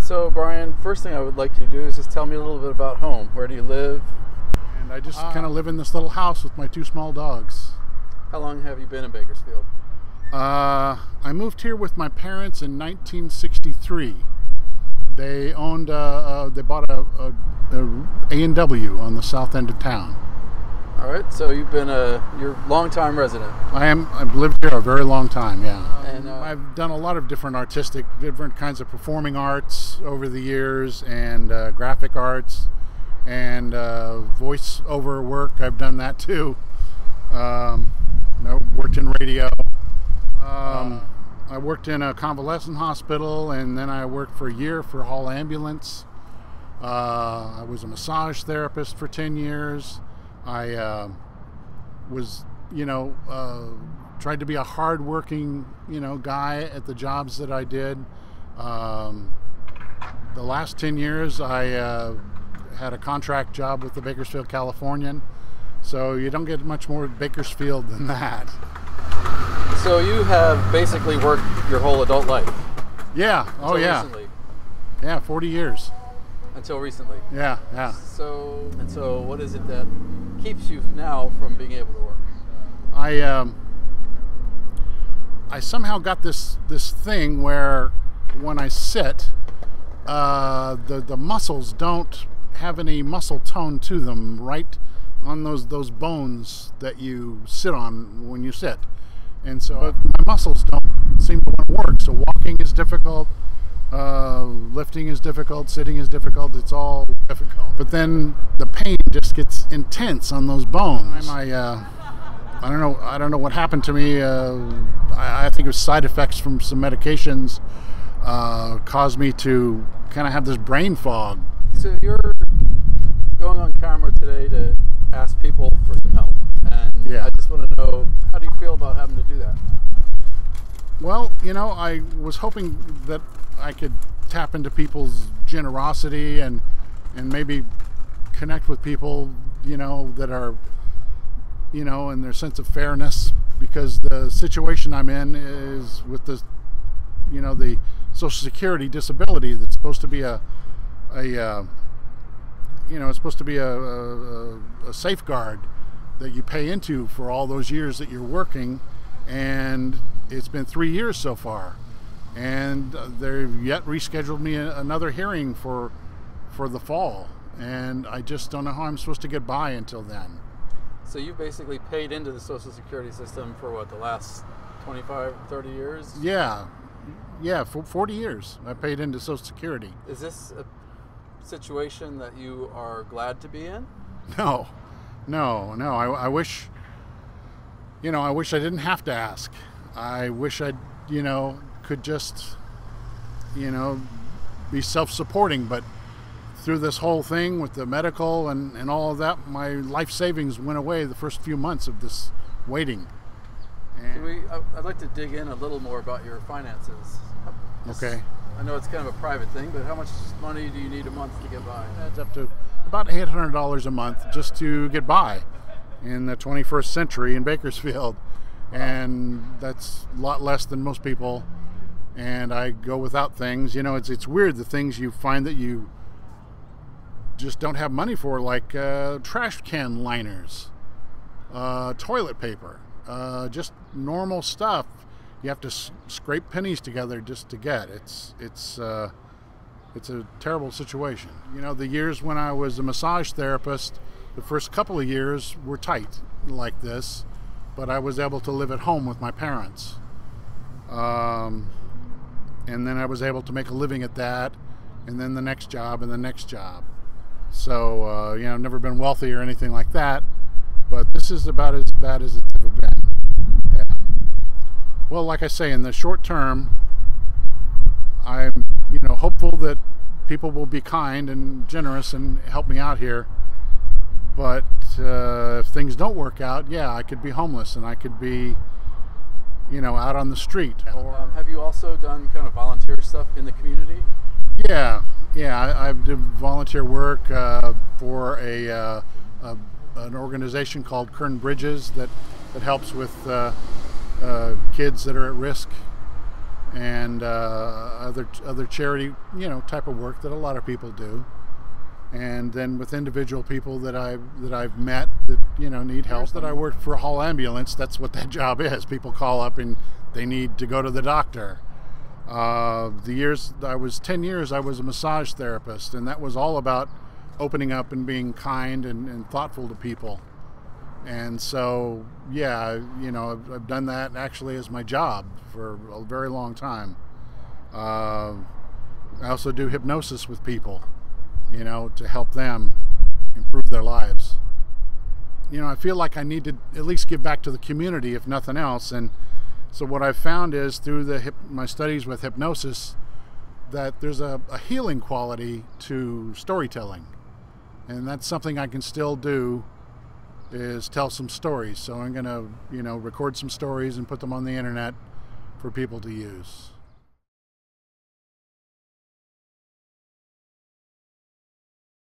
So, Brian, first thing I would like you to do is just tell me a little bit about home. Where do you live? And I just kind of live in this little house with my two small dogs. How long have you been in Bakersfield? I moved here with my parents in 1963. They owned, they bought a A&W on the south end of town. All right, so you've been you're a long-time resident. I've lived here a very long time, yeah. And I've done a lot of different kinds of performing arts over the years, and graphic arts, and voice-over work. I've done that too. I worked in radio. I worked in a convalescent hospital, and then I worked for a year for Hall Ambulance. I was a massage therapist for 10 years. I was, tried to be a hard-working, guy at the jobs that I did. The last 10 years, I had a contract job with the Bakersfield Californian, so you don't get much more Bakersfield than that. So you have basically worked your whole adult life? Yeah. Oh, yeah. Recently. Yeah, 40 years. Until recently. Yeah, yeah. So what is it that keeps you now from being able to work? I somehow got this thing where when I sit, the muscles don't have any muscle tone to them, right on those bones that you sit on when you sit. And so my muscles don't seem to want to work. So walking is difficult. Lifting is difficult, sitting is difficult, it's all difficult. But then the pain just gets intense on those bones. I don't know what happened to me. I think it was side effects from some medications caused me to kind of have this brain fog. So you're going on camera today to ask people for some help. And yeah. I just want to know, how do you feel about having to do that? Well, I was hoping that I could tap into people's generosity and maybe connect with people, that are, and their sense of fairness, because the situation I'm in is with the Social Security disability that's supposed to be a safeguard that you pay into for all those years that you're working, and it's been 3 years so far. And they've yet rescheduled me another hearing for the fall, and I just don't know how I'm supposed to get by until then. So you basically paid into the Social Security system for what, the last 25, 30 years? Yeah, for 40 years I paid into Social Security. Is this a situation that you are glad to be in? No. I wish, I wish I didn't have to ask. I wish I'd, could just, be self-supporting, but through this whole thing with the medical and all of that, my life savings went away the first few months of this waiting. And I'd like to dig in a little more about your finances. Okay. I know it's kind of a private thing, but how much money do you need a month to get by? It's up to about $800 a month just to get by in the 21st century in Bakersfield. And that's a lot less than most people. And I go without things. It's weird, the things you find that you just don't have money for, like trash can liners, toilet paper, just normal stuff. You have to scrape pennies together just to get. It's a terrible situation. The years when I was a massage therapist, the first couple of years were tight like this, but I was able to live at home with my parents. And then I was able to make a living at that, and then the next job and the next job. So, I've never been wealthy or anything like that, but this is about as bad as it's ever been. Yeah. Well, like I say, in the short term, I'm, hopeful that people will be kind and generous and help me out here. But if things don't work out, yeah, I could be homeless and I could be, out on the street. Have you also done kind of volunteer stuff in the community? Yeah, I've done volunteer work for an organization called Kern Bridges that helps with kids that are at risk, and other charity, type of work that a lot of people do. And then with individual people that I've met that need help. That I worked for a hall ambulance. That's what that job is. People call up and they need to go to the doctor. The years I was 10 years, I was a massage therapist, and that was all about opening up and being kind and thoughtful to people. And so, yeah, I've done that actually as my job for a very long time. I also do hypnosis with people, to help them improve their lives. I feel like I need to at least give back to the community, if nothing else. And so what I've found is through my studies with hypnosis that there's a healing quality to storytelling. And that's something I can still do, is tell some stories. So I'm going to, record some stories and put them on the internet for people to use.